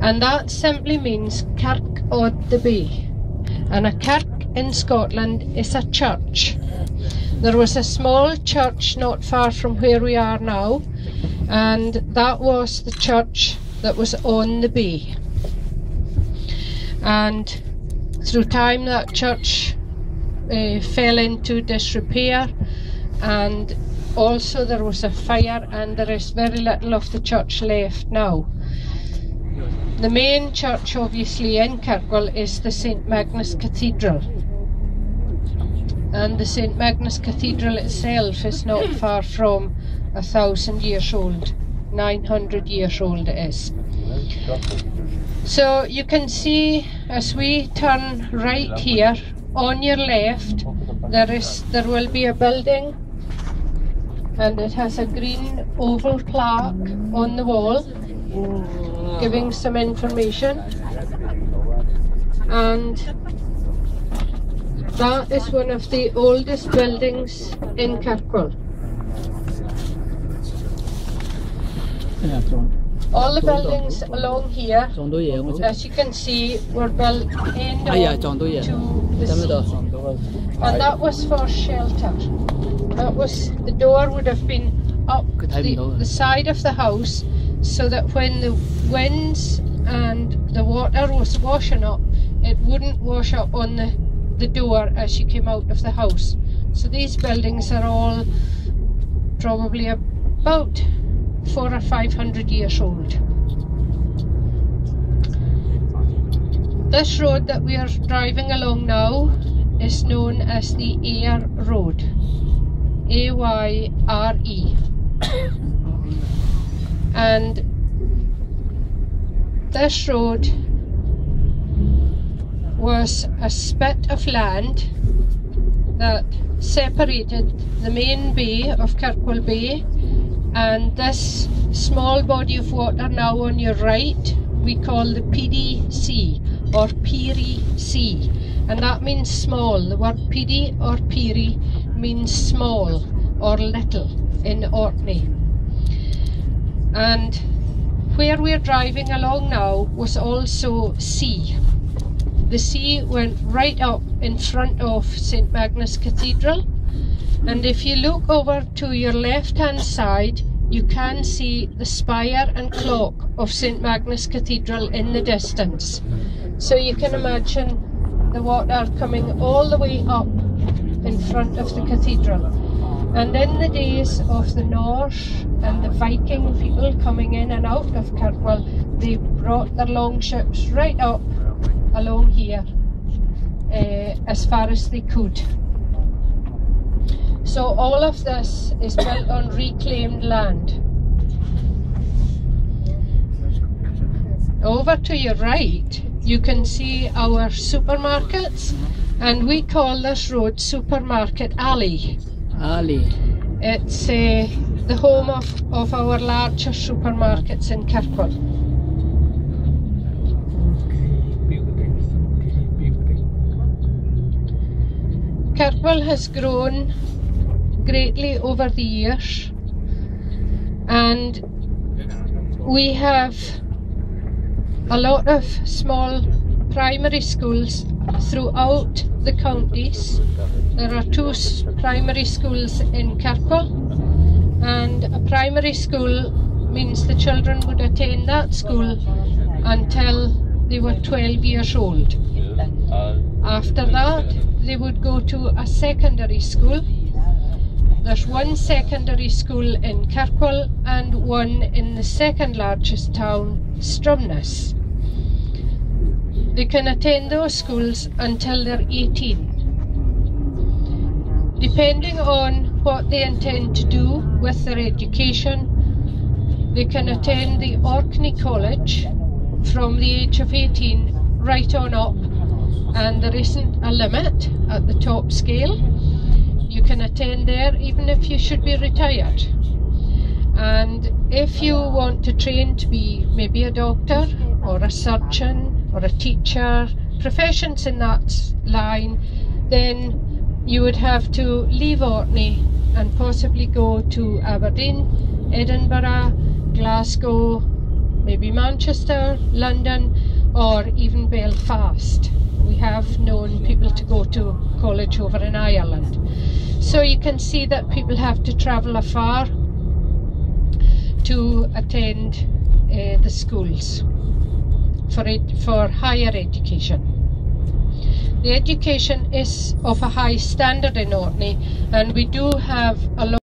and that simply means Kirk O'd the Bay. And a kirk in Scotland is a church. There was a small church not far from where we are now, and that was the church that was on the bay. And through time that church fell into disrepair, and also there was a fire, and there is very little of the church left now. The main church obviously in Kirkwall is the St Magnus Cathedral, and the St Magnus Cathedral itself is not far from 1,000 years old. 900 years old it is. So you can see as we turn right here, on your left there will be a building, and it has a green oval plaque on the wall giving some information, and that is one of the oldest buildings in Kirkwall. All the buildings along here, as you can see, were built end on to the sea. And that was for shelter. That was, the door would have been up the side of the house, so that when the winds and the water was washing up, it wouldn't wash up on the door as you came out of the house. So these buildings are all probably about 400 or 500 years old. This road that we are driving along now is known as the Ayre Road, A-Y-R-E. And this road was a spit of land that separated the main bay of Kirkwall Bay and this small body of water now on your right we call the Peedy Sea or Peary Sea, and that means small. The word Peedy or Peary means small or little in Orkney. And where we're driving along now was also sea. The sea went right up in front of St Magnus Cathedral, and if you look over to your left hand side you can see the spire and clock of St Magnus Cathedral in the distance. So you can imagine the water coming all the way up in front of the cathedral. And in the days of the Norse and the Viking people coming in and out of Kirkwall, they brought their longships right up along here as far as they could. So all of this is built on reclaimed land. Over to your right you can see our supermarkets, and we call this road Supermarket Alley. It's the home of our larger supermarkets in Kirkwall. Kirkwall has grown greatly over the years, and we have a lot of small primary schools throughout the counties. There are 2 primary schools in Kirkwall, and a primary school means the children would attend that school until they were 12 years old. After that they would go to a secondary school. There's 1 secondary school in Kirkwall and 1 in the second largest town, Stromness. They can attend those schools until they're 18. Depending on what they intend to do with their education, they can attend the Orkney College from the age of 18 right on up, and there isn't a limit at the top scale. You can attend there even if you should be retired. And if you want to train to be maybe a doctor or a surgeon or a teacher, professions in that line, then you would have to leave Orkney and possibly go to Aberdeen, Edinburgh, Glasgow, maybe Manchester, London, or even Belfast. We have known people to go to college over in Ireland. So you can see that people have to travel afar to attend the schools for higher education. The education is of a high standard in Orkney, and we do have a lot